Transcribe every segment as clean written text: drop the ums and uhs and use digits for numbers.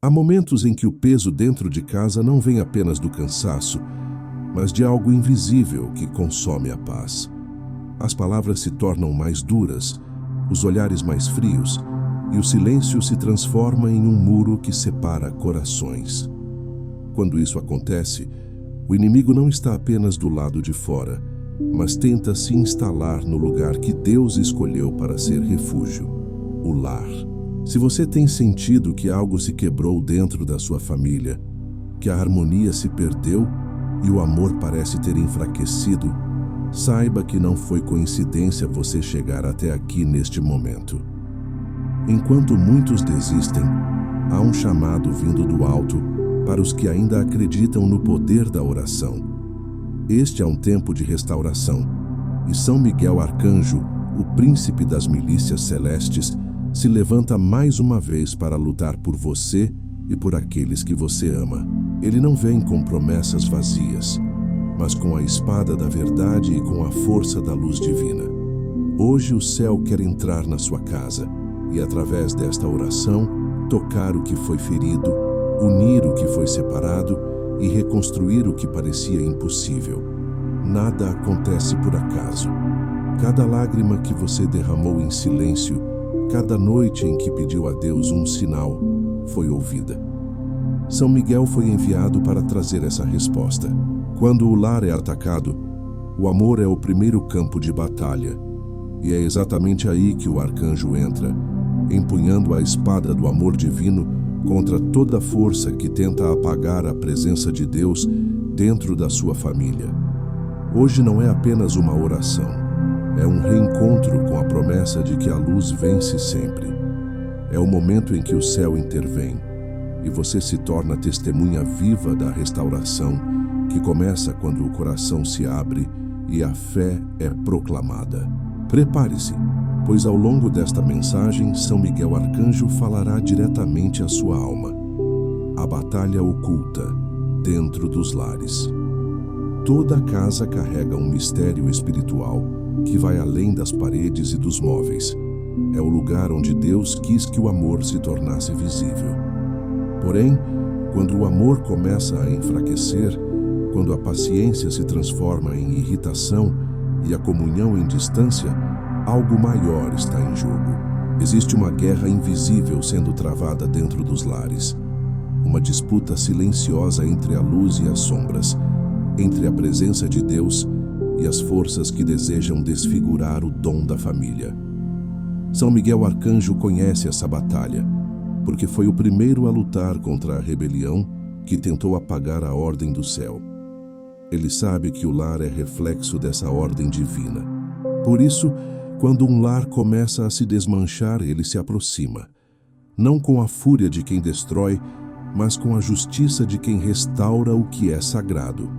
Há momentos em que o peso dentro de casa não vem apenas do cansaço, mas de algo invisível que consome a paz. As palavras se tornam mais duras, os olhares mais frios, e o silêncio se transforma em um muro que separa corações. Quando isso acontece, o inimigo não está apenas do lado de fora, mas tenta se instalar no lugar que Deus escolheu para ser refúgio, o lar. Se você tem sentido que algo se quebrou dentro da sua família, que a harmonia se perdeu e o amor parece ter enfraquecido, saiba que não foi coincidência você chegar até aqui neste momento. Enquanto muitos desistem, há um chamado vindo do alto para os que ainda acreditam no poder da oração. Este é um tempo de restauração, e São Miguel Arcanjo, o príncipe das milícias celestes, se levanta mais uma vez para lutar por você e por aqueles que você ama. Ele não vem com promessas vazias, mas com a espada da verdade e com a força da luz divina. Hoje o céu quer entrar na sua casa e, através desta oração, tocar o que foi ferido, unir o que foi separado e reconstruir o que parecia impossível. Nada acontece por acaso. Cada lágrima que você derramou em silêncio, cada noite em que pediu a Deus um sinal, foi ouvida. São Miguel foi enviado para trazer essa resposta. Quando o lar é atacado, o amor é o primeiro campo de batalha. E é exatamente aí que o arcanjo entra, empunhando a espada do amor divino contra toda força que tenta apagar a presença de Deus dentro da sua família. Hoje não é apenas uma oração, é um reencontro com a promessa de que a luz vence sempre. É o momento em que o céu intervém e você se torna testemunha viva da restauração que começa quando o coração se abre e a fé é proclamada. Prepare-se, pois ao longo desta mensagem, São Miguel Arcanjo falará diretamente à sua alma. A batalha oculta dentro dos lares. Toda casa carrega um mistério espiritual que vai além das paredes e dos móveis. É o lugar onde Deus quis que o amor se tornasse visível. Porém, quando o amor começa a enfraquecer, quando a paciência se transforma em irritação e a comunhão em distância, algo maior está em jogo. Existe uma guerra invisível sendo travada dentro dos lares. Uma disputa silenciosa entre a luz e as sombras, entre a presença de Deus e as forças que desejam desfigurar o dom da família. São Miguel Arcanjo conhece essa batalha, porque foi o primeiro a lutar contra a rebelião que tentou apagar a ordem do céu. Ele sabe que o lar é reflexo dessa ordem divina. Por isso, quando um lar começa a se desmanchar, ele se aproxima, não com a fúria de quem destrói, mas com a justiça de quem restaura o que é sagrado.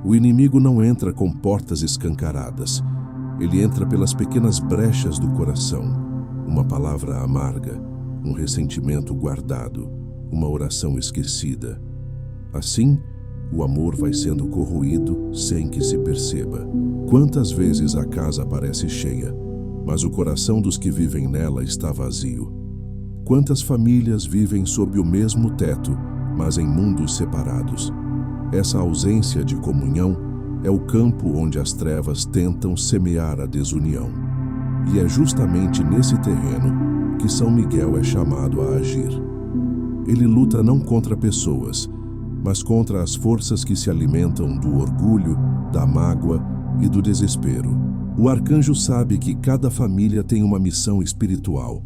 O inimigo não entra com portas escancaradas. Ele entra pelas pequenas brechas do coração. Uma palavra amarga, um ressentimento guardado, uma oração esquecida. Assim, o amor vai sendo corroído sem que se perceba. Quantas vezes a casa parece cheia, mas o coração dos que vivem nela está vazio? Quantas famílias vivem sob o mesmo teto, mas em mundos separados? Essa ausência de comunhão é o campo onde as trevas tentam semear a desunião. E é justamente nesse terreno que São Miguel é chamado a agir. Ele luta não contra pessoas, mas contra as forças que se alimentam do orgulho, da mágoa e do desespero. O arcanjo sabe que cada família tem uma missão espiritual,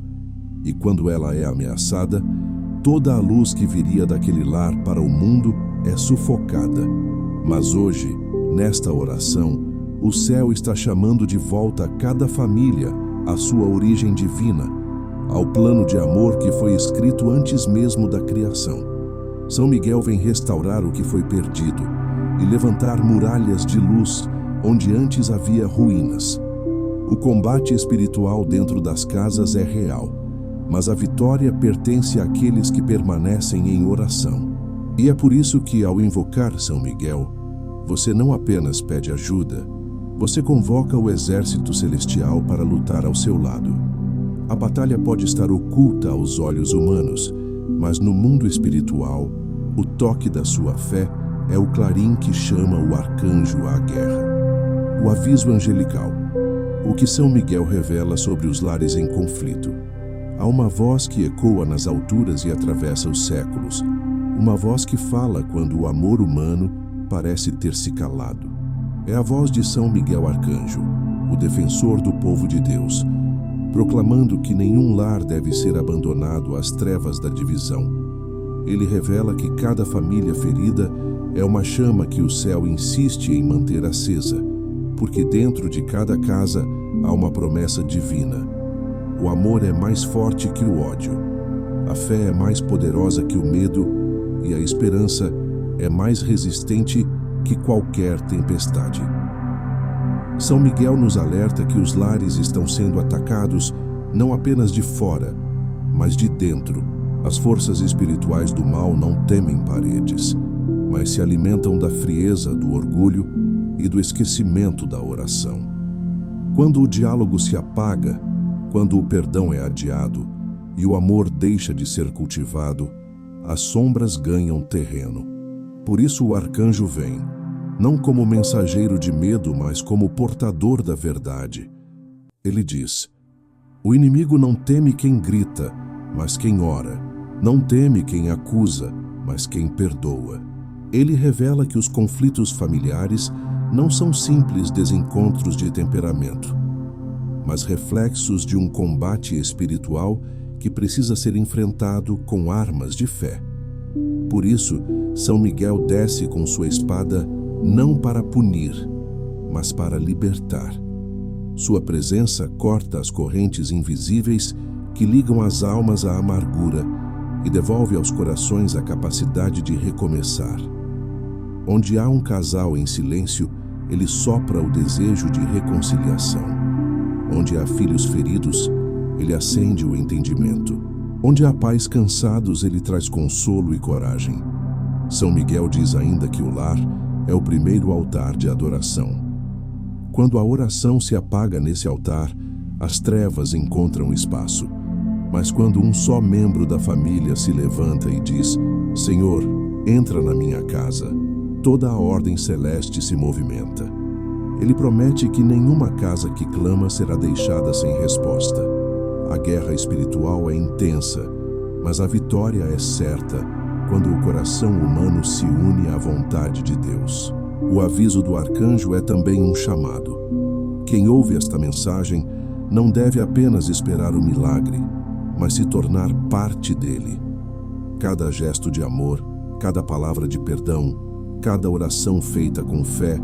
e quando ela é ameaçada, toda a luz que viria daquele lar para o mundo é sufocada. Mas hoje, nesta oração, o céu está chamando de volta cada família à sua origem divina, ao plano de amor que foi escrito antes mesmo da criação. São Miguel vem restaurar o que foi perdido e levantar muralhas de luz onde antes havia ruínas. O combate espiritual dentro das casas é real, mas a vitória pertence àqueles que permanecem em oração. E é por isso que, ao invocar São Miguel, você não apenas pede ajuda, você convoca o exército celestial para lutar ao seu lado. A batalha pode estar oculta aos olhos humanos, Mas no mundo espiritual, o toque da sua fé é o clarim que chama o arcanjo à guerra. O aviso angelical. O que São Miguel revela sobre os lares em conflito. Há uma voz que ecoa nas alturas e atravessa os séculos. Uma voz que fala quando o amor humano parece ter se calado. É a voz de São Miguel Arcanjo, o defensor do povo de Deus, proclamando que nenhum lar deve ser abandonado às trevas da divisão. Ele revela que cada família ferida é uma chama que o céu insiste em manter acesa, porque dentro de cada casa há uma promessa divina. O amor é mais forte que o ódio. A fé é mais poderosa que o medo e a esperança é mais resistente que qualquer tempestade. São Miguel nos alerta que os lares estão sendo atacados não apenas de fora, mas de dentro. As forças espirituais do mal não temem paredes, mas se alimentam da frieza, do orgulho e do esquecimento da oração. Quando o diálogo se apaga, quando o perdão é adiado e o amor deixa de ser cultivado, as sombras ganham terreno. Por isso o arcanjo vem, não como mensageiro de medo, mas como portador da verdade. Ele diz: o inimigo não teme quem grita, mas quem ora. Não teme quem acusa, mas quem perdoa. Ele revela que os conflitos familiares não são simples desencontros de temperamento, mas reflexos de um combate espiritual que precisa ser enfrentado com armas de fé. Por isso, São Miguel desce com sua espada não para punir, mas para libertar. Sua presença corta as correntes invisíveis que ligam as almas à amargura e devolve aos corações a capacidade de recomeçar. Onde há um casal em silêncio, ele sopra o desejo de reconciliação. Onde há filhos feridos, ele acende o entendimento. Onde há pais cansados, ele traz consolo e coragem. São Miguel diz ainda que o lar é o primeiro altar de adoração. Quando a oração se apaga nesse altar, as trevas encontram espaço. Mas quando um só membro da família se levanta e diz: Senhor, entra na minha casa, toda a ordem celeste se movimenta. Ele promete que nenhuma casa que clama será deixada sem resposta. A guerra espiritual é intensa, mas a vitória é certa quando o coração humano se une à vontade de Deus. O aviso do arcanjo é também um chamado. Quem ouve esta mensagem não deve apenas esperar o milagre, mas se tornar parte dele. Cada gesto de amor, cada palavra de perdão, cada oração feita com fé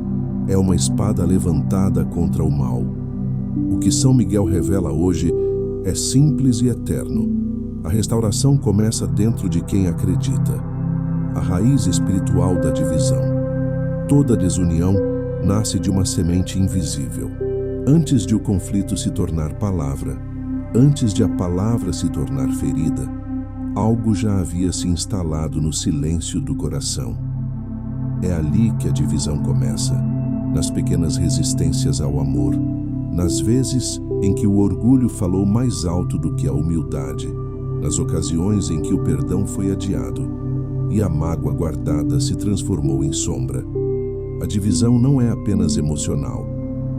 é uma espada levantada contra o mal. O que São Miguel revela hoje é simples e eterno. A restauração começa dentro de quem acredita. A raiz espiritual da divisão. Toda desunião nasce de uma semente invisível. Antes de o conflito se tornar palavra, antes de a palavra se tornar ferida, algo já havia se instalado no silêncio do coração. É ali que a divisão começa, nas pequenas resistências ao amor, nas vezes em que o orgulho falou mais alto do que a humildade, nas ocasiões em que o perdão foi adiado e a mágoa guardada se transformou em sombra. A divisão não é apenas emocional,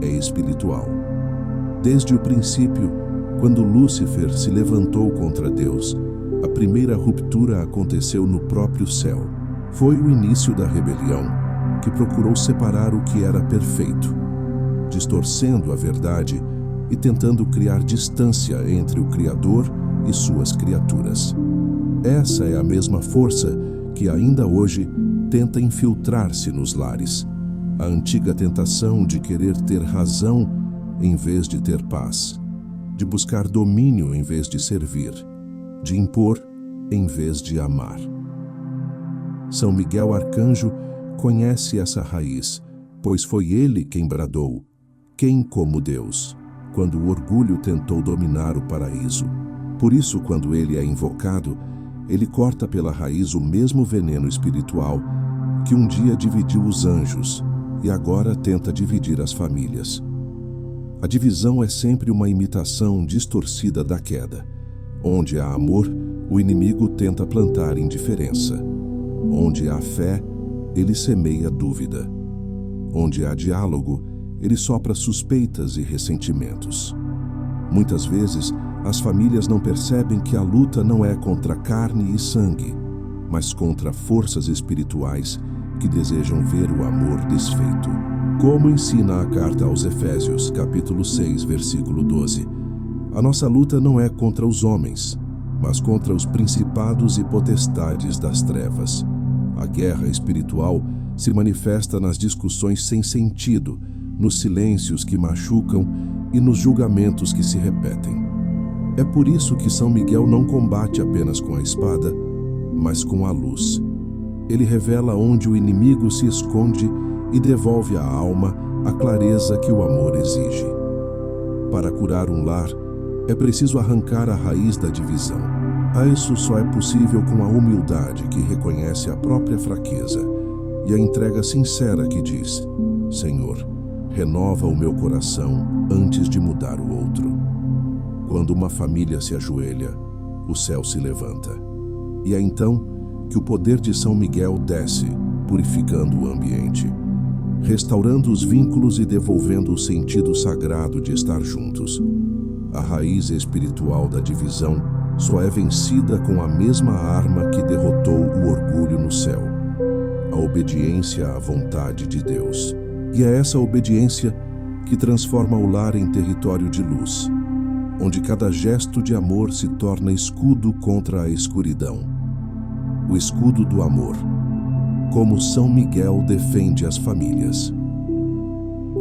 é espiritual. Desde o princípio, quando Lúcifer se levantou contra Deus, a primeira ruptura aconteceu no próprio céu. Foi o início da rebelião, que procurou separar o que era perfeito, distorcendo a verdade e tentando criar distância entre o Criador e suas criaturas. Essa é a mesma força que ainda hoje tenta infiltrar-se nos lares. A antiga tentação de querer ter razão em vez de ter paz, de buscar domínio em vez de servir, de impor em vez de amar. São Miguel Arcanjo conhece essa raiz, pois foi ele quem bradou: quem como Deus, quando o orgulho tentou dominar o paraíso. Por isso, quando ele é invocado, ele corta pela raiz o mesmo veneno espiritual que um dia dividiu os anjos e agora tenta dividir as famílias. A divisão é sempre uma imitação distorcida da queda. Onde há amor, o inimigo tenta plantar indiferença. Onde há fé, ele semeia dúvida. Onde há diálogo, ele sopra suspeitas e ressentimentos. Muitas vezes, as famílias não percebem que a luta não é contra carne e sangue, mas contra forças espirituais que desejam ver o amor desfeito. Como ensina a carta aos Efésios, capítulo 6, versículo 12, a nossa luta não é contra os homens, mas contra os principados e potestades das trevas. A guerra espiritual se manifesta nas discussões sem sentido, nos silêncios que machucam e nos julgamentos que se repetem. É por isso que São Miguel não combate apenas com a espada, mas com a luz. Ele revela onde o inimigo se esconde e devolve à alma a clareza que o amor exige. Para curar um lar, é preciso arrancar a raiz da divisão. Isso só é possível com a humildade que reconhece a própria fraqueza e a entrega sincera que diz: Senhor, renova o meu coração antes de mudar o outro. Quando uma família se ajoelha, o céu se levanta. E é então que o poder de São Miguel desce, purificando o ambiente, restaurando os vínculos e devolvendo o sentido sagrado de estar juntos. A raiz espiritual da divisão só é vencida com a mesma arma que derrotou o orgulho no céu: a obediência à vontade de Deus. E é essa obediência que transforma o lar em território de luz, onde cada gesto de amor se torna escudo contra a escuridão. O escudo do amor, como São Miguel defende as famílias.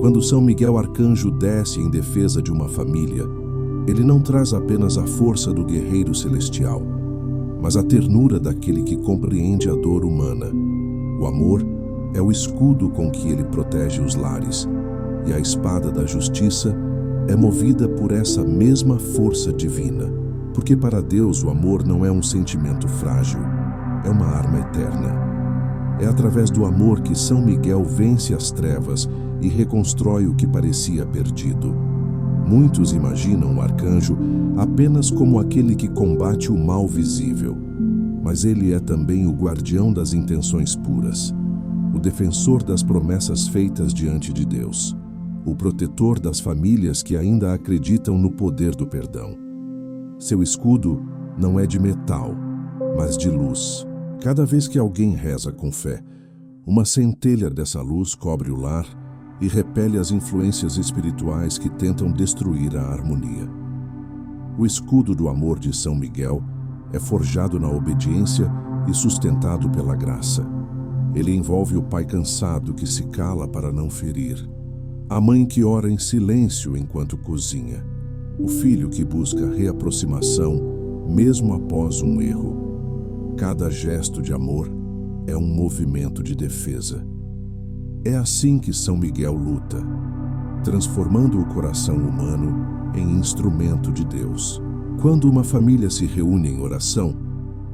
Quando São Miguel Arcanjo desce em defesa de uma família, ele não traz apenas a força do guerreiro celestial, mas a ternura daquele que compreende a dor humana. O amor é o escudo com que ele protege os lares, e a espada da justiça é movida por essa mesma força divina, porque para Deus o amor não é um sentimento frágil, é uma arma eterna. É através do amor que São Miguel vence as trevas e reconstrói o que parecia perdido. Muitos imaginam o arcanjo apenas como aquele que combate o mal visível, mas ele é também o guardião das intenções puras, o defensor das promessas feitas diante de Deus, o protetor das famílias que ainda acreditam no poder do perdão. Seu escudo não é de metal, mas de luz. Cada vez que alguém reza com fé, uma centelha dessa luz cobre o lar e repele as influências espirituais que tentam destruir a harmonia. O escudo do amor de São Miguel é forjado na obediência e sustentado pela graça. Ele envolve o pai cansado que se cala para não ferir, a mãe que ora em silêncio enquanto cozinha, o filho que busca reaproximação mesmo após um erro. Cada gesto de amor é um movimento de defesa. É assim que São Miguel luta, transformando o coração humano em instrumento de Deus. Quando uma família se reúne em oração,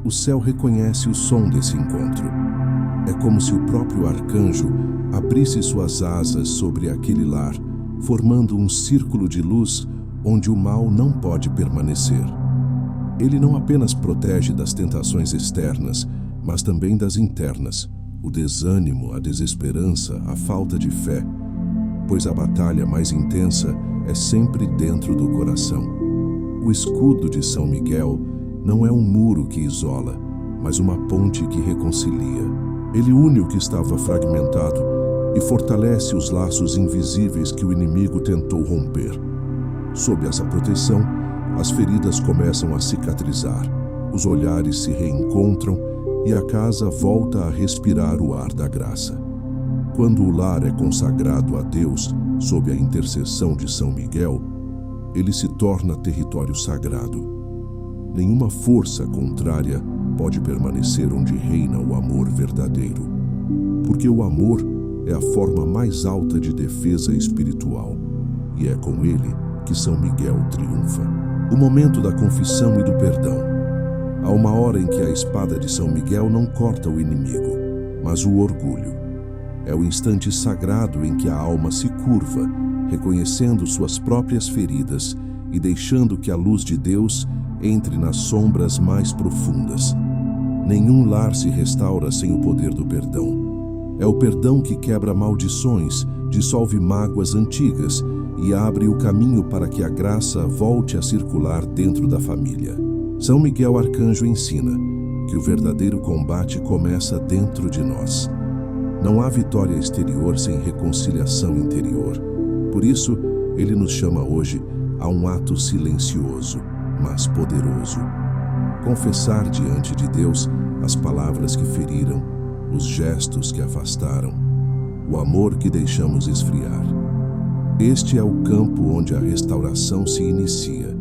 o céu reconhece o som desse encontro. É como se o próprio arcanjo abrisse suas asas sobre aquele lar, formando um círculo de luz onde o mal não pode permanecer. Ele não apenas protege das tentações externas, mas também das internas, o desânimo, a desesperança, a falta de fé, pois a batalha mais intensa é sempre dentro do coração. O escudo de São Miguel não é um muro que isola, mas uma ponte que reconcilia. Ele une o que estava fragmentado e fortalece os laços invisíveis que o inimigo tentou romper. Sob essa proteção, as feridas começam a cicatrizar, os olhares se reencontram e a casa volta a respirar o ar da graça. Quando o lar é consagrado a Deus sob a intercessão de São Miguel, ele se torna território sagrado. Nenhuma força contrária pode permanecer onde reina o amor verdadeiro, porque o amor é a forma mais alta de defesa espiritual, e é com ele que São Miguel triunfa. O momento da confissão e do perdão. Há uma hora em que a espada de São Miguel não corta o inimigo, mas o orgulho. É o instante sagrado em que a alma se curva, reconhecendo suas próprias feridas e deixando que a luz de Deus entre nas sombras mais profundas. Nenhum lar se restaura sem o poder do perdão. É o perdão que quebra maldições, dissolve mágoas antigas e abre o caminho para que a graça volte a circular dentro da família. São Miguel Arcanjo ensina que o verdadeiro combate começa dentro de nós. Não há vitória exterior sem reconciliação interior. Por isso, ele nos chama hoje a um ato silencioso, mas poderoso. Confessar diante de Deus as palavras que feriram, os gestos que afastaram, o amor que deixamos esfriar. Este é o campo onde a restauração se inicia,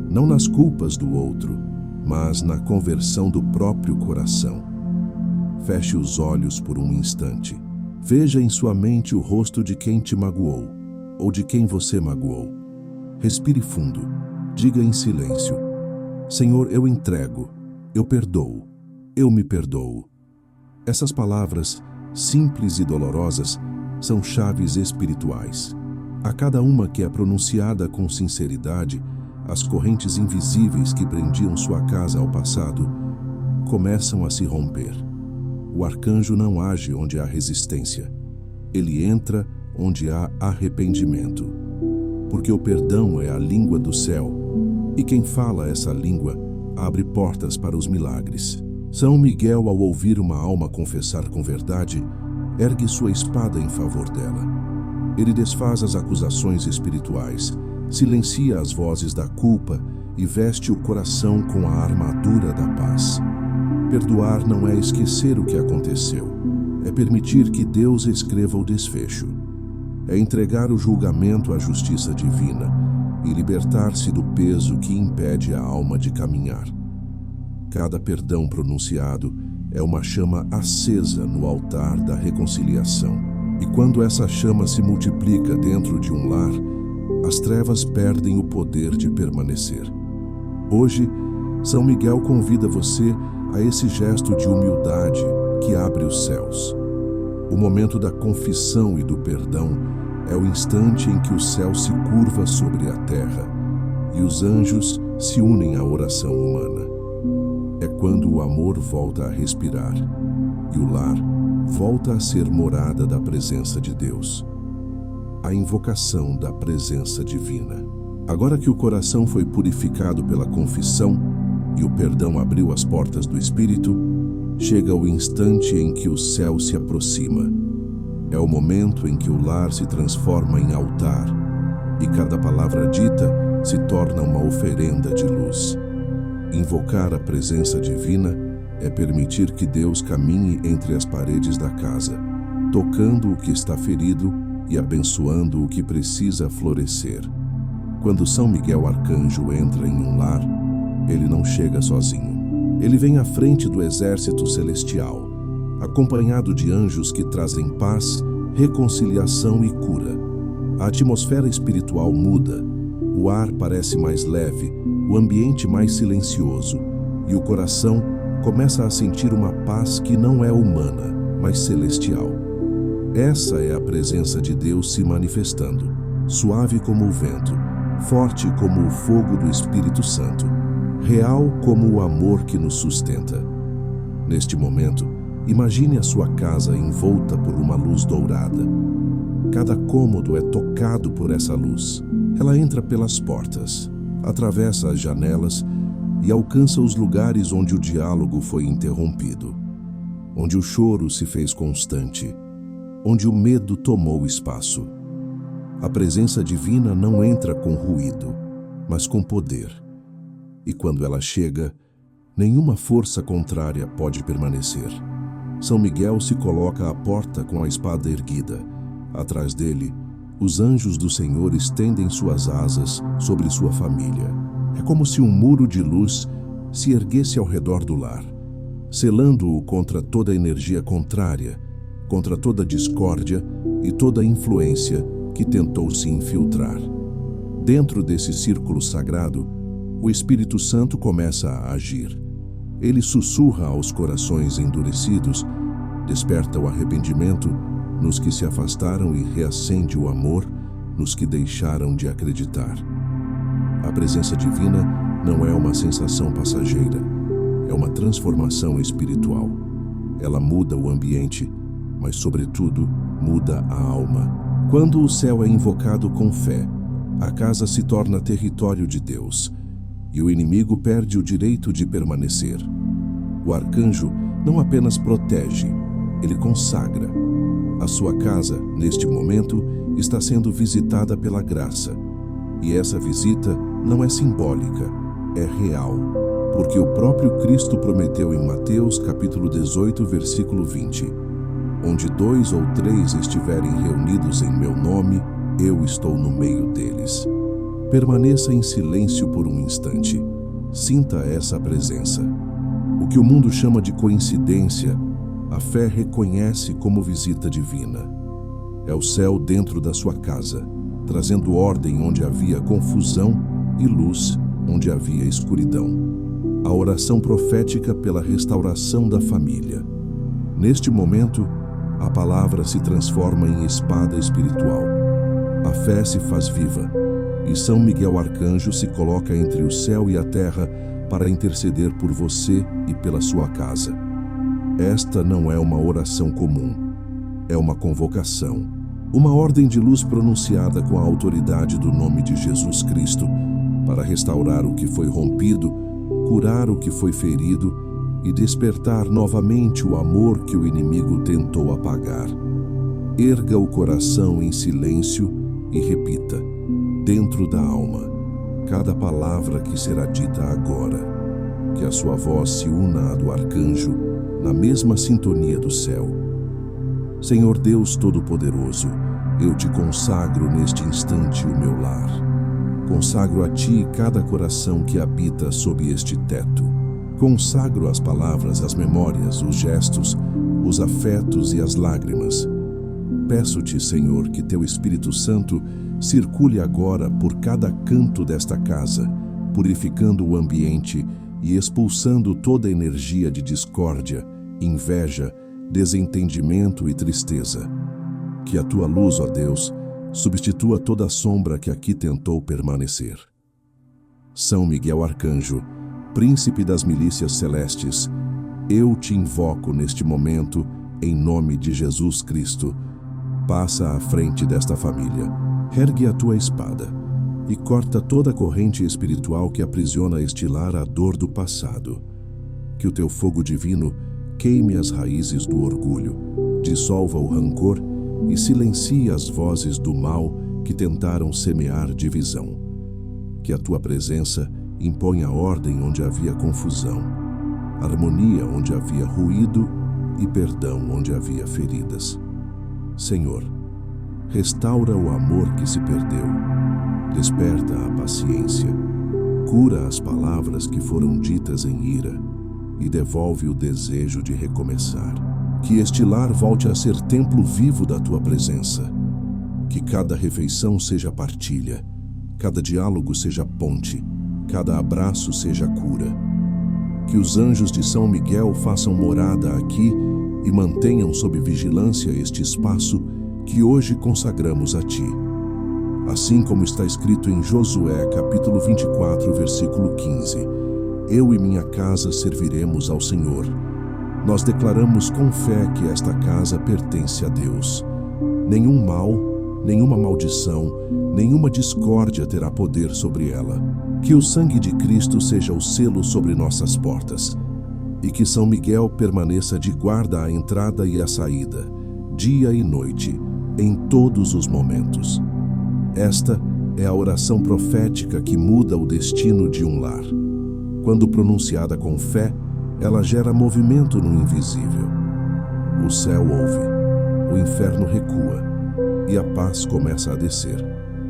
não nas culpas do outro, mas na conversão do próprio coração. Feche os olhos por um instante. Veja em sua mente o rosto de quem te magoou, ou de quem você magoou. Respire fundo. Diga em silêncio: Senhor, eu entrego, eu perdoo, eu me perdoo. Essas palavras, simples e dolorosas, são chaves espirituais. A cada uma que é pronunciada com sinceridade, as correntes invisíveis que prendiam sua casa ao passado começam a se romper. O arcanjo não age onde há resistência. Ele entra onde há arrependimento. Porque o perdão é a língua do céu, e quem fala essa língua abre portas para os milagres. São Miguel, ao ouvir uma alma confessar com verdade, ergue sua espada em favor dela. Ele desfaz as acusações espirituais, silencia as vozes da culpa e veste o coração com a armadura da paz. Perdoar não é esquecer o que aconteceu, é permitir que Deus escreva o desfecho. É entregar o julgamento à justiça divina e libertar-se do peso que impede a alma de caminhar. Cada perdão pronunciado é uma chama acesa no altar da reconciliação. E quando essa chama se multiplica dentro de um lar, as trevas perdem o poder de permanecer. Hoje, São Miguel convida você a esse gesto de humildade que abre os céus. O momento da confissão e do perdão é o instante em que o céu se curva sobre a terra e os anjos se unem à oração humana. É quando o amor volta a respirar e o lar volta a ser morada da presença de Deus. A invocação da presença divina. Agora que o coração foi purificado pela confissão e o perdão abriu as portas do Espírito, chega o instante em que o céu se aproxima. É o momento em que o lar se transforma em altar e cada palavra dita se torna uma oferenda de luz. Invocar a presença divina é permitir que Deus caminhe entre as paredes da casa, tocando o que está ferido e abençoando o que precisa florescer. Quando São Miguel Arcanjo entra em um lar, ele não chega sozinho. Ele vem à frente do exército celestial, acompanhado de anjos que trazem paz, reconciliação e cura. A atmosfera espiritual muda, o ar parece mais leve, o ambiente mais silencioso, e o coração começa a sentir uma paz que não é humana, mas celestial. Essa é a presença de Deus se manifestando, suave como o vento, forte como o fogo do Espírito Santo, real como o amor que nos sustenta. Neste momento, imagine a sua casa envolta por uma luz dourada. Cada cômodo é tocado por essa luz. Ela entra pelas portas, atravessa as janelas e alcança os lugares onde o diálogo foi interrompido, onde o choro se fez constante, onde o medo tomou espaço. A presença divina não entra com ruído, mas com poder. E quando ela chega, nenhuma força contrária pode permanecer. São Miguel se coloca à porta com a espada erguida. Atrás dele, os anjos do Senhor estendem suas asas sobre sua família. É como se um muro de luz se erguesse ao redor do lar, selando-o contra toda energia contrária, contra toda discórdia e toda influência que tentou se infiltrar. Dentro desse círculo sagrado, o Espírito Santo começa a agir. Ele sussurra aos corações endurecidos, desperta o arrependimento nos que se afastaram e reacende o amor nos que deixaram de acreditar. A presença divina não é uma sensação passageira, é uma transformação espiritual. Ela muda o ambiente, mas, sobretudo, muda a alma. Quando o céu é invocado com fé, a casa se torna território de Deus e o inimigo perde o direito de permanecer. O arcanjo não apenas protege, ele consagra. A sua casa, neste momento, está sendo visitada pela graça. E essa visita não é simbólica, é real, porque o próprio Cristo prometeu em Mateus capítulo 18, versículo 20: onde 2 ou 3 estiverem reunidos em meu nome, eu estou no meio deles. Permaneça em silêncio por um instante. Sinta essa presença. O que o mundo chama de coincidência, a fé reconhece como visita divina. É o céu dentro da sua casa, trazendo ordem onde havia confusão e luz onde havia escuridão. A oração profética pela restauração da família. Neste momento, a palavra se transforma em espada espiritual. A fé se faz viva, e São Miguel Arcanjo se coloca entre o céu e a terra para interceder por você e pela sua casa. Esta não é uma oração comum, é uma convocação, uma ordem de luz pronunciada com a autoridade do nome de Jesus Cristo, para restaurar o que foi rompido, curar o que foi ferido e despertar novamente o amor que o inimigo tentou apagar. Erga o coração em silêncio e repita, dentro da alma, cada palavra que será dita agora, que a sua voz se una à do arcanjo, na mesma sintonia do céu. Senhor Deus Todo-Poderoso, eu te consagro neste instante o meu lar. Consagro a ti cada coração que habita sob este teto. Consagro as palavras, as memórias, os gestos, os afetos e as lágrimas. Peço-te, Senhor, que teu Espírito Santo circule agora por cada canto desta casa, purificando o ambiente e expulsando toda energia de discórdia, inveja, desentendimento e tristeza. Que a tua luz, ó Deus, substitua toda a sombra que aqui tentou permanecer. São Miguel Arcanjo, príncipe das milícias celestes, eu te invoco neste momento, em nome de Jesus Cristo. Passa à frente desta família, ergue a tua espada e corta toda a corrente espiritual que aprisiona este lar à dor do passado. Que o teu fogo divino queime as raízes do orgulho, dissolva o rancor e silencie as vozes do mal que tentaram semear divisão. Que a tua presença imponha ordem onde havia confusão, harmonia onde havia ruído e perdão onde havia feridas. Senhor, restaura o amor que se perdeu, desperta a paciência, cura as palavras que foram ditas em ira e devolve o desejo de recomeçar. Que este lar volte a ser templo vivo da tua presença. Que cada refeição seja partilha, cada diálogo seja ponte, cada abraço seja cura. Que os anjos de São Miguel façam morada aqui e mantenham sob vigilância este espaço que hoje consagramos a ti. Assim como está escrito em Josué, capítulo 24, versículo 15, eu e minha casa serviremos ao Senhor. Nós declaramos com fé que esta casa pertence a Deus. Nenhum mal, nenhuma maldição, nenhuma discórdia terá poder sobre ela. Que o sangue de Cristo seja o selo sobre nossas portas e que São Miguel permaneça de guarda à entrada e à saída, dia e noite, em todos os momentos. Esta é a oração profética que muda o destino de um lar. Quando pronunciada com fé, ela gera movimento no invisível. O céu ouve, o inferno recua e a paz começa a descer.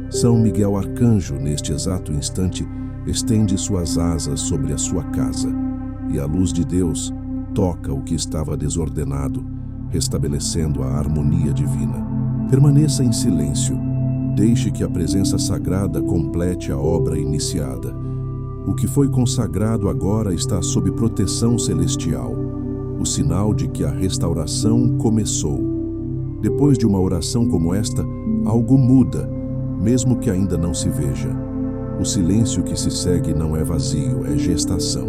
São Miguel Arcanjo, neste exato instante, estende suas asas sobre a sua casa e a luz de Deus toca o que estava desordenado, restabelecendo a harmonia divina. Permaneça em silêncio. Deixe que a presença sagrada complete a obra iniciada. O que foi consagrado agora está sob proteção celestial, o sinal de que a restauração começou. Depois de uma oração como esta, algo muda, mesmo que ainda não se veja. O silêncio que se segue não é vazio, é gestação.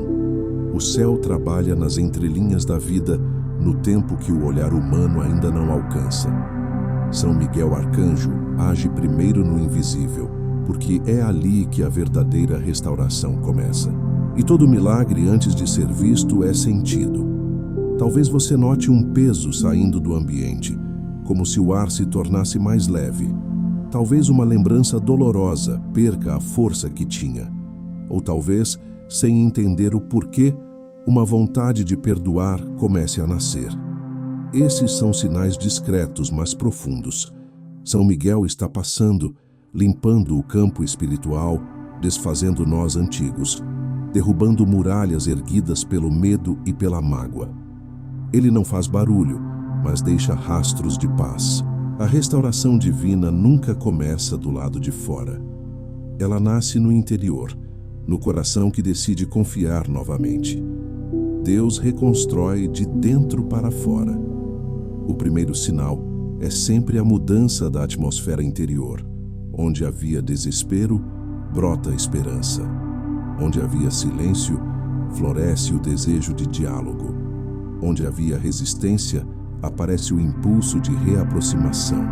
O céu trabalha nas entrelinhas da vida, no tempo que o olhar humano ainda não alcança. São Miguel Arcanjo age primeiro no invisível, porque é ali que a verdadeira restauração começa. E todo milagre, antes de ser visto, é sentido. Talvez você note um peso saindo do ambiente, como se o ar se tornasse mais leve. Talvez uma lembrança dolorosa perca a força que tinha. Ou talvez, sem entender o porquê, uma vontade de perdoar comece a nascer. Esses são sinais discretos, mas profundos. São Miguel está passando, limpando o campo espiritual, desfazendo nós antigos, derrubando muralhas erguidas pelo medo e pela mágoa. Ele não faz barulho, mas deixa rastros de paz. A restauração divina nunca começa do lado de fora. Ela nasce no interior, no coração que decide confiar novamente. Deus reconstrói de dentro para fora. O primeiro sinal é sempre a mudança da atmosfera interior. Onde havia desespero, brota esperança. Onde havia silêncio, floresce o desejo de diálogo. Onde havia resistência, aparece o impulso de reaproximação.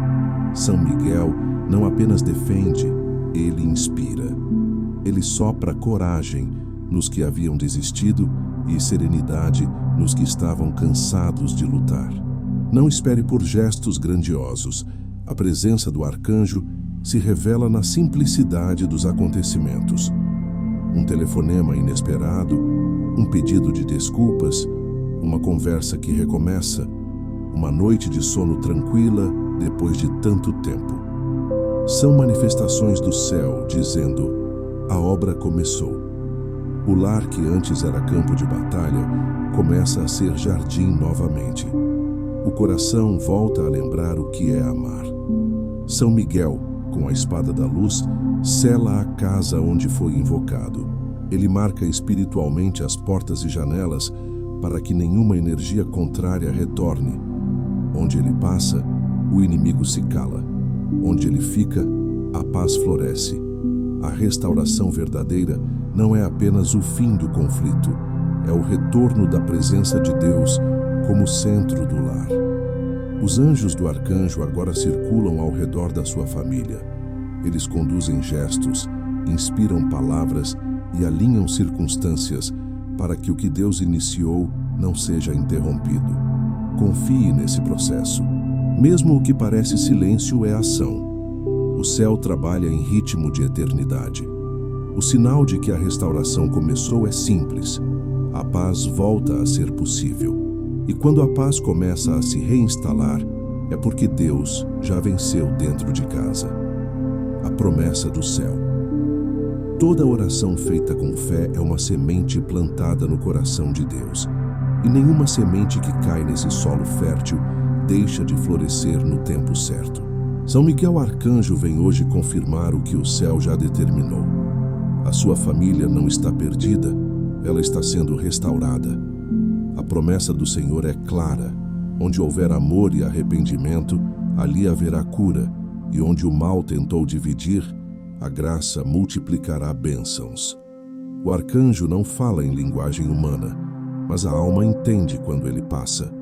São Miguel não apenas defende, ele inspira. Ele sopra coragem nos que haviam desistido e serenidade nos que estavam cansados de lutar. Não espere por gestos grandiosos. A presença do arcanjo se revela na simplicidade dos acontecimentos. Um telefonema inesperado, um pedido de desculpas, uma conversa que recomeça, uma noite de sono tranquila depois de tanto tempo. São manifestações do céu dizendo: a obra começou. O lar que antes era campo de batalha começa a ser jardim novamente. O coração volta a lembrar o que é amar. São Miguel, com a espada da luz, sela a casa onde foi invocado. Ele marca espiritualmente as portas e janelas para que nenhuma energia contrária retorne. Onde ele passa, o inimigo se cala. Onde ele fica, a paz floresce. A restauração verdadeira não é apenas o fim do conflito, é o retorno da presença de Deus como centro do lar. Os anjos do arcanjo agora circulam ao redor da sua família. Eles conduzem gestos, inspiram palavras e alinham circunstâncias para que o que Deus iniciou não seja interrompido. Confie nesse processo. Mesmo o que parece silêncio é ação. O céu trabalha em ritmo de eternidade. O sinal de que a restauração começou é simples. A paz volta a ser possível. E quando a paz começa a se reinstalar, é porque Deus já venceu dentro de casa. A promessa do céu. Toda oração feita com fé é uma semente plantada no coração de Deus. E nenhuma semente que cai nesse solo fértil deixa de florescer no tempo certo. São Miguel Arcanjo vem hoje confirmar o que o céu já determinou. A sua família não está perdida, ela está sendo restaurada. A promessa do Senhor é clara. Onde houver amor e arrependimento, ali haverá cura, e onde o mal tentou dividir, a graça multiplicará bênçãos. O arcanjo não fala em linguagem humana, mas a alma entende quando ele passa.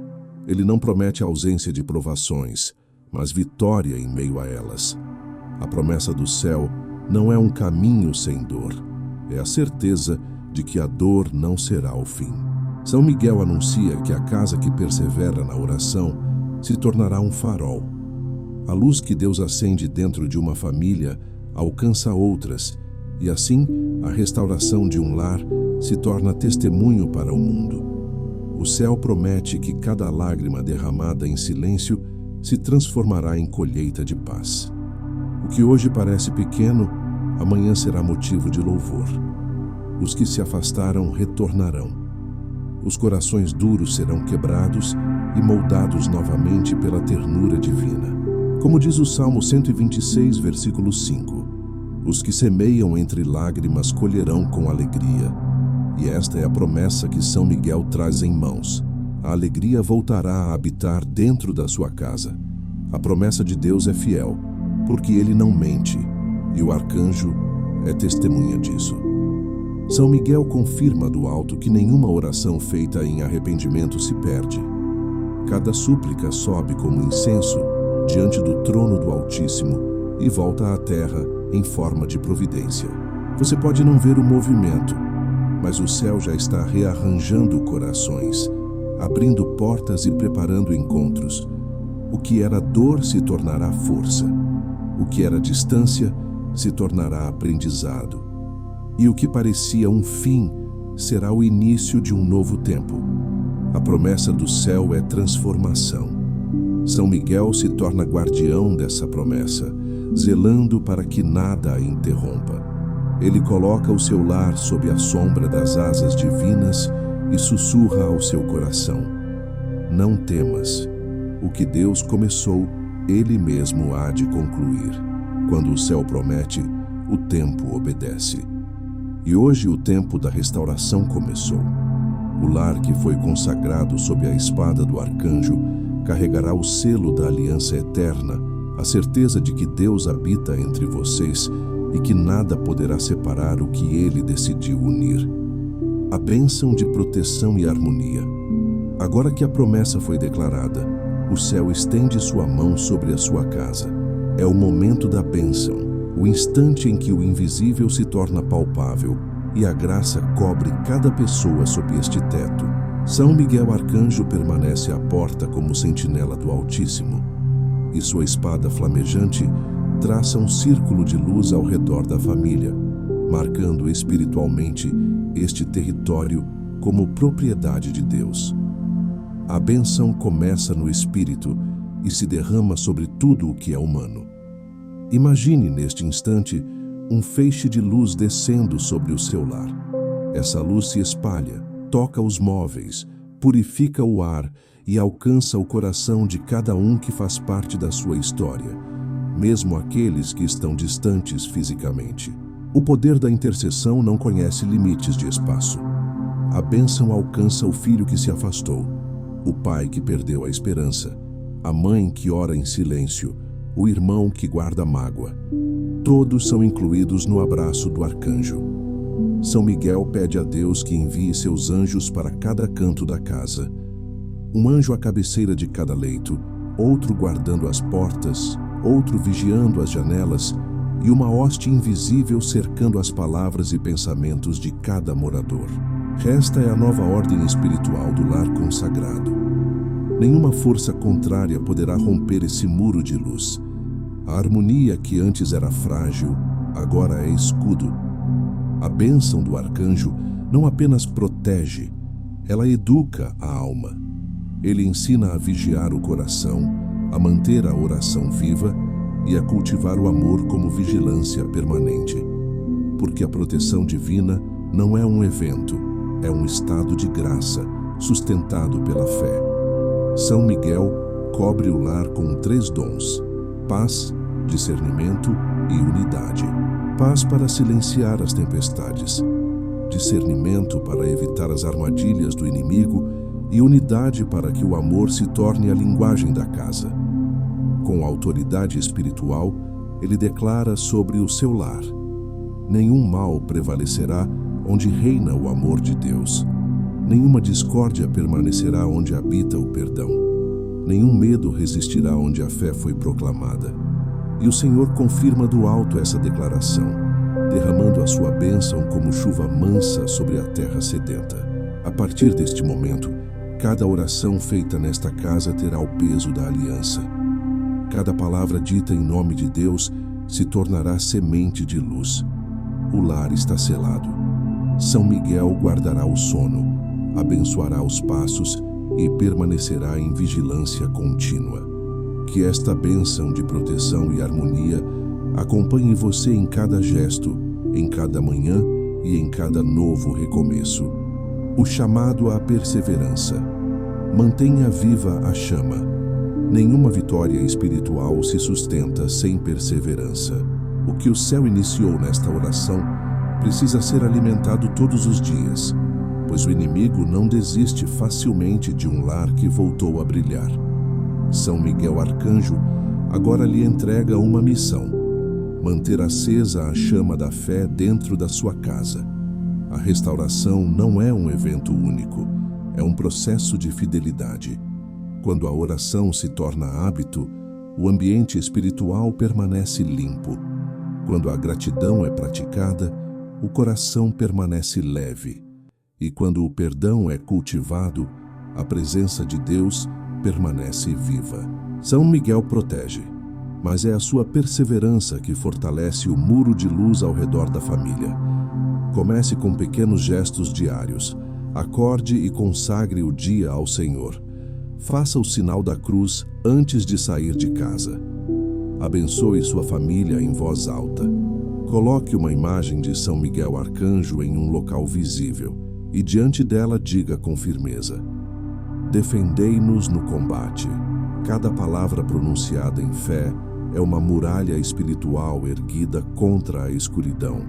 Ele não promete ausência de provações, mas vitória em meio a elas. A promessa do céu não é um caminho sem dor, é a certeza de que a dor não será o fim. São Miguel anuncia que a casa que persevera na oração se tornará um farol. A luz que Deus acende dentro de uma família alcança outras, e assim a restauração de um lar se torna testemunho para o mundo. O céu promete que cada lágrima derramada em silêncio se transformará em colheita de paz. O que hoje parece pequeno, amanhã será motivo de louvor. Os que se afastaram retornarão. Os corações duros serão quebrados e moldados novamente pela ternura divina. Como diz o Salmo 126, versículo 5, os que semeiam entre lágrimas colherão com alegria. E esta é a promessa que São Miguel traz em mãos. A alegria voltará a habitar dentro da sua casa. A promessa de Deus é fiel, porque ele não mente, e o arcanjo é testemunha disso. São Miguel confirma do alto que nenhuma oração feita em arrependimento se perde. Cada súplica sobe como incenso diante do trono do Altíssimo e volta à terra em forma de providência. Você pode não ver o movimento, mas o céu já está rearranjando corações, abrindo portas e preparando encontros. O que era dor se tornará força. O que era distância se tornará aprendizado. E o que parecia um fim será o início de um novo tempo. A promessa do céu é transformação. São Miguel se torna guardião dessa promessa, zelando para que nada a interrompa. Ele coloca o seu lar sob a sombra das asas divinas e sussurra ao seu coração: não temas. O que Deus começou, Ele mesmo há de concluir. Quando o céu promete, o tempo obedece. E hoje o tempo da restauração começou. O lar que foi consagrado sob a espada do arcanjo carregará o selo da aliança eterna, a certeza de que Deus habita entre vocês e que nada poderá separar o que Ele decidiu unir. A bênção de proteção e harmonia. Agora que a promessa foi declarada, o céu estende sua mão sobre a sua casa. É o momento da bênção, o instante em que o invisível se torna palpável e a graça cobre cada pessoa sob este teto. São Miguel Arcanjo permanece à porta como sentinela do Altíssimo, e sua espada flamejante traça um círculo de luz ao redor da família, marcando espiritualmente este território como propriedade de Deus. A bênção começa no espírito e se derrama sobre tudo o que é humano. Imagine neste instante um feixe de luz descendo sobre o seu lar. Essa luz se espalha, toca os móveis, purifica o ar e alcança o coração de cada um que faz parte da sua história, mesmo aqueles que estão distantes fisicamente. O poder da intercessão não conhece limites de espaço. A bênção alcança o filho que se afastou, o pai que perdeu a esperança, a mãe que ora em silêncio, o irmão que guarda mágoa. Todos são incluídos no abraço do arcanjo. São Miguel pede a Deus que envie seus anjos para cada canto da casa. Um anjo à cabeceira de cada leito, outro guardando as portas, outro vigiando as janelas e uma hoste invisível cercando as palavras e pensamentos de cada morador. Esta é a nova ordem espiritual do lar consagrado. Nenhuma força contrária poderá romper esse muro de luz. A harmonia que antes era frágil, agora é escudo. A bênção do arcanjo não apenas protege, ela educa a alma. Ele ensina a vigiar o coração, a manter a oração viva e a cultivar o amor como vigilância permanente. Porque a proteção divina não é um evento, é um estado de graça, sustentado pela fé. São Miguel cobre o lar com 3 dons: paz, discernimento e unidade. Paz para silenciar as tempestades, discernimento para evitar as armadilhas do inimigo e unidade para que o amor se torne a linguagem da casa. Com autoridade espiritual, ele declara sobre o seu lar: nenhum mal prevalecerá onde reina o amor de Deus. Nenhuma discórdia permanecerá onde habita o perdão. Nenhum medo resistirá onde a fé foi proclamada. E o Senhor confirma do alto essa declaração, derramando a sua bênção como chuva mansa sobre a terra sedenta. A partir deste momento, cada oração feita nesta casa terá o peso da aliança. Cada palavra dita em nome de Deus se tornará semente de luz. O lar está selado. São Miguel guardará o sono, abençoará os passos e permanecerá em vigilância contínua. Que esta bênção de proteção e harmonia acompanhe você em cada gesto, em cada manhã e em cada novo recomeço. O chamado à perseverança. Mantenha viva a chama. Nenhuma vitória espiritual se sustenta sem perseverança. O que o céu iniciou nesta oração precisa ser alimentado todos os dias, pois o inimigo não desiste facilmente de um lar que voltou a brilhar. São Miguel Arcanjo agora lhe entrega uma missão: manter acesa a chama da fé dentro da sua casa. A restauração não é um evento único, é um processo de fidelidade. Quando a oração se torna hábito, o ambiente espiritual permanece limpo. Quando a gratidão é praticada, o coração permanece leve. E quando o perdão é cultivado, a presença de Deus permanece viva. São Miguel protege, mas é a sua perseverança que fortalece o muro de luz ao redor da família. Comece com pequenos gestos diários. Acorde e consagre o dia ao Senhor. Faça o sinal da cruz antes de sair de casa. Abençoe sua família em voz alta. Coloque uma imagem de São Miguel Arcanjo em um local visível e diante dela diga com firmeza: defendei-nos no combate. Cada palavra pronunciada em fé é uma muralha espiritual erguida contra a escuridão.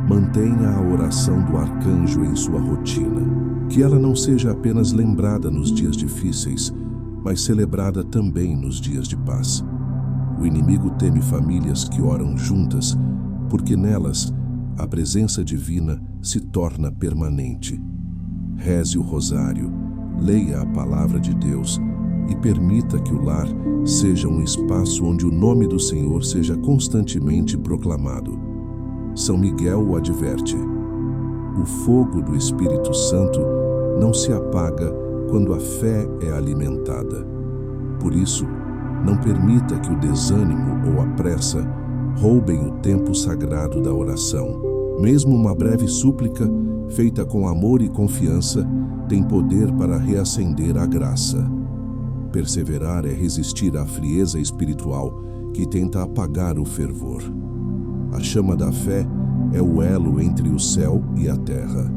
Mantenha a oração do arcanjo em sua rotina. Que ela não seja apenas lembrada nos dias difíceis, mas celebrada também nos dias de paz. O inimigo teme famílias que oram juntas, porque nelas a presença divina se torna permanente. Reze o rosário, leia a palavra de Deus e permita que o lar seja um espaço onde o nome do Senhor seja constantemente proclamado. São Miguel o adverte: o fogo do Espírito Santo não se apaga quando a fé é alimentada. Por isso, não permita que o desânimo ou a pressa roubem o tempo sagrado da oração. Mesmo uma breve súplica, feita com amor e confiança, tem poder para reacender a graça. Perseverar é resistir à frieza espiritual que tenta apagar o fervor. A chama da fé é o elo entre o céu e a terra.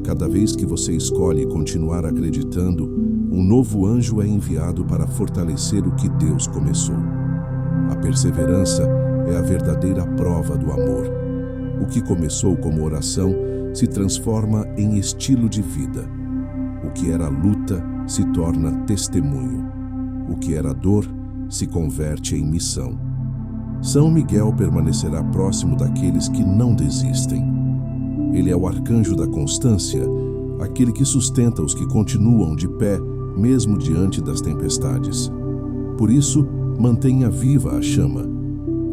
Cada vez que você escolhe continuar acreditando, um novo anjo é enviado para fortalecer o que Deus começou. A perseverança é a verdadeira prova do amor. O que começou como oração se transforma em estilo de vida. O que era luta se torna testemunho. O que era dor se converte em missão. São Miguel permanecerá próximo daqueles que não desistem. Ele é o arcanjo da constância, aquele que sustenta os que continuam de pé, mesmo diante das tempestades. Por isso, mantenha viva a chama.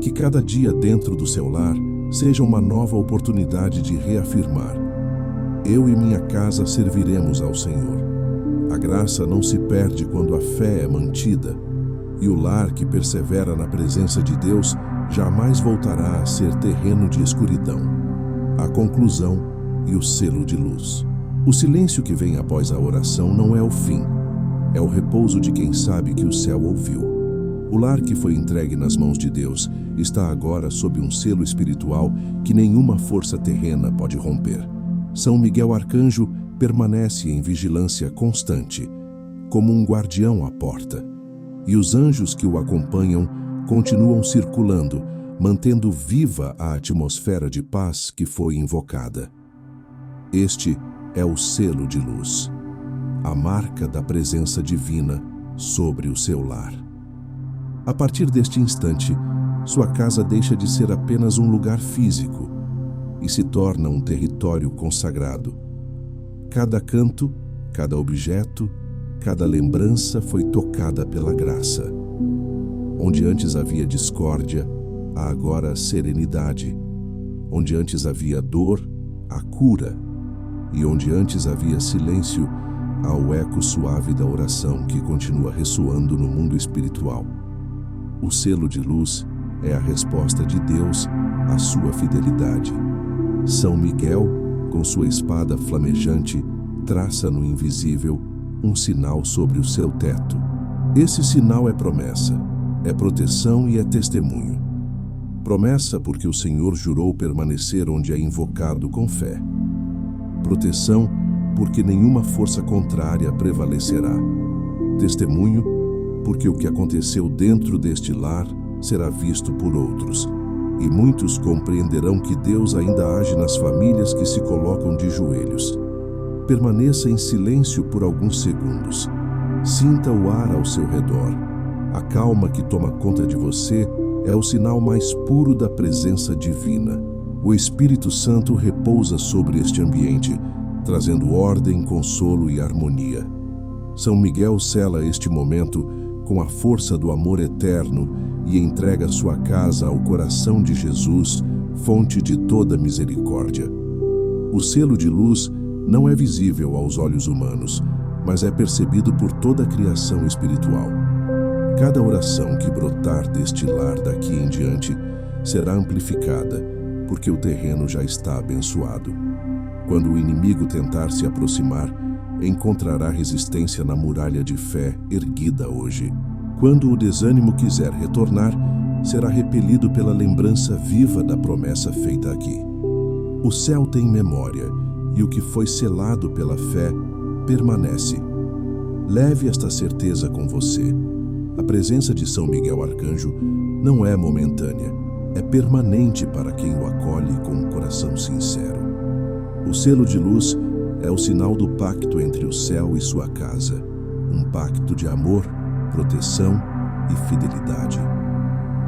Que cada dia dentro do seu lar seja uma nova oportunidade de reafirmar: eu e minha casa serviremos ao Senhor. A graça não se perde quando a fé é mantida, e o lar que persevera na presença de Deus jamais voltará a ser terreno de escuridão. A conclusão e o selo de luz. O silêncio que vem após a oração não é o fim, é o repouso de quem sabe que o céu ouviu. O lar que foi entregue nas mãos de Deus está agora sob um selo espiritual que nenhuma força terrena pode romper. São Miguel Arcanjo permanece em vigilância constante, como um guardião à porta, e os anjos que o acompanham continuam circulando, mantendo viva a atmosfera de paz que foi invocada. Este é o selo de luz, a marca da presença divina sobre o seu lar. A partir deste instante, sua casa deixa de ser apenas um lugar físico e se torna um território consagrado. Cada canto, cada objeto, cada lembrança foi tocada pela graça. Onde antes havia discórdia, há agora serenidade. Onde antes havia dor, há cura. E onde antes havia silêncio, há o eco suave da oração que continua ressoando no mundo espiritual. O selo de luz é a resposta de Deus à sua fidelidade. São Miguel, com sua espada flamejante, traça no invisível um sinal sobre o seu teto. Esse sinal é promessa, é proteção e é testemunho. Promessa porque o Senhor jurou permanecer onde é invocado com fé. Proteção porque nenhuma força contrária prevalecerá. Testemunho porque o que aconteceu dentro deste lar será visto por outros, e muitos compreenderão que Deus ainda age nas famílias que se colocam de joelhos. Permaneça em silêncio por alguns segundos. Sinta o ar ao seu redor, a calma que toma conta de você É o sinal mais puro da presença divina. O Espírito Santo repousa sobre este ambiente, trazendo ordem, consolo e harmonia. São Miguel sela este momento com a força do amor eterno e entrega sua casa ao coração de Jesus, fonte de toda misericórdia. O selo de luz não é visível aos olhos humanos, mas é percebido por toda a criação espiritual. Cada oração que brotar deste lar daqui em diante será amplificada, porque o terreno já está abençoado. Quando o inimigo tentar se aproximar, encontrará resistência na muralha de fé erguida hoje. Quando o desânimo quiser retornar, será repelido pela lembrança viva da promessa feita aqui. O céu tem memória, e o que foi selado pela fé permanece. Leve esta certeza com você. A presença de São Miguel Arcanjo não é momentânea, é permanente para quem o acolhe com um coração sincero. O selo de luz é o sinal do pacto entre o céu e sua casa, um pacto de amor, proteção e fidelidade.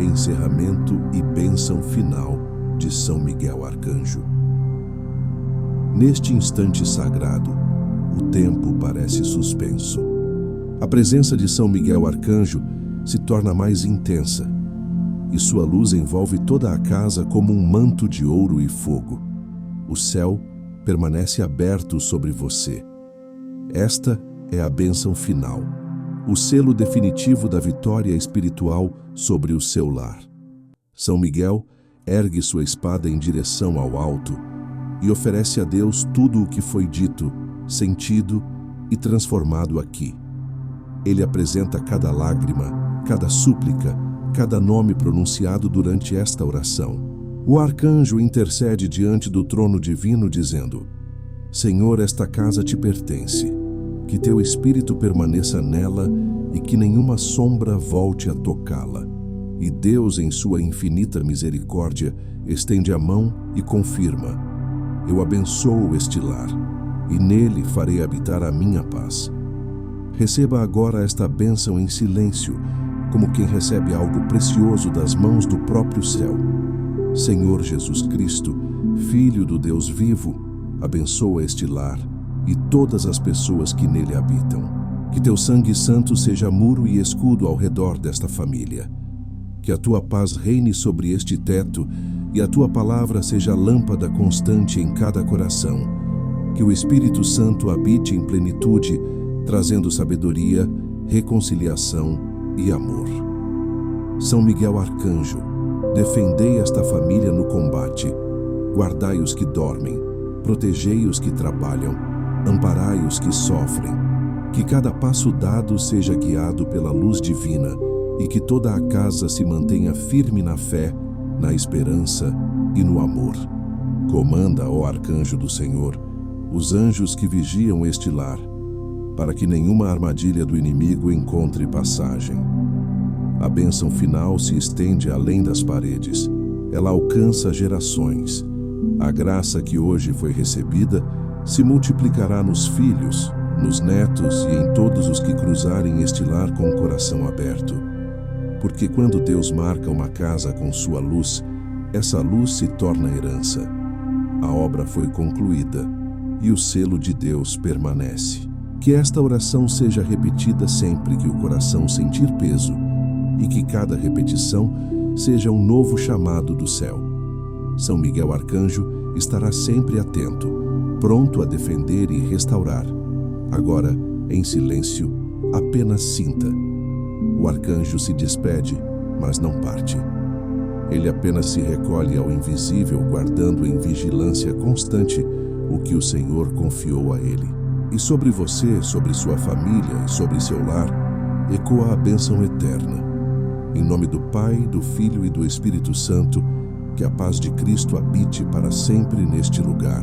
Encerramento e bênção final de São Miguel Arcanjo. Neste instante sagrado, o tempo parece suspenso. A presença de São Miguel Arcanjo se torna mais intensa, e sua luz envolve toda a casa como um manto de ouro e fogo. O céu permanece aberto sobre você. Esta é a bênção final, o selo definitivo da vitória espiritual sobre o seu lar. São Miguel ergue sua espada em direção ao alto e oferece a Deus tudo o que foi dito, sentido e transformado aqui. Ele apresenta cada lágrima, cada súplica, cada nome pronunciado durante esta oração. O arcanjo intercede diante do trono divino dizendo: Senhor, esta casa te pertence. Que teu espírito permaneça nela e que nenhuma sombra volte a tocá-la. E Deus, em sua infinita misericórdia, estende a mão e confirma: Eu abençoo este lar, e nele farei habitar a minha paz. Receba agora esta bênção em silêncio, como quem recebe algo precioso das mãos do próprio céu. Senhor Jesus Cristo, Filho do Deus vivo, abençoa este lar e todas as pessoas que nele habitam. Que teu sangue santo seja muro e escudo ao redor desta família. Que a tua paz reine sobre este teto e a tua palavra seja lâmpada constante em cada coração. Que o Espírito Santo habite em plenitude, trazendo sabedoria, reconciliação e amor. São Miguel Arcanjo, defendei esta família no combate. Guardai os que dormem, protegei os que trabalham, amparai os que sofrem. Que cada passo dado seja guiado pela luz divina e que toda a casa se mantenha firme na fé, na esperança e no amor. Comanda, ó Arcanjo do Senhor, os anjos que vigiam este lar, para que nenhuma armadilha do inimigo encontre passagem. A bênção final se estende além das paredes. Ela alcança gerações. A graça que hoje foi recebida se multiplicará nos filhos, nos netos e em todos os que cruzarem este lar com o coração aberto. Porque quando Deus marca uma casa com sua luz, essa luz se torna herança. A obra foi concluída e o selo de Deus permanece. Que esta oração seja repetida sempre que o coração sentir peso e que cada repetição seja um novo chamado do céu. São Miguel Arcanjo estará sempre atento, pronto a defender e restaurar. Agora, em silêncio, apenas sinta. O arcanjo se despede, mas não parte. Ele apenas se recolhe ao invisível, guardando em vigilância constante o que o Senhor confiou a ele. E sobre você, sobre sua família e sobre seu lar, ecoa a bênção eterna. Em nome do Pai, do Filho e do Espírito Santo, que a paz de Cristo habite para sempre neste lugar.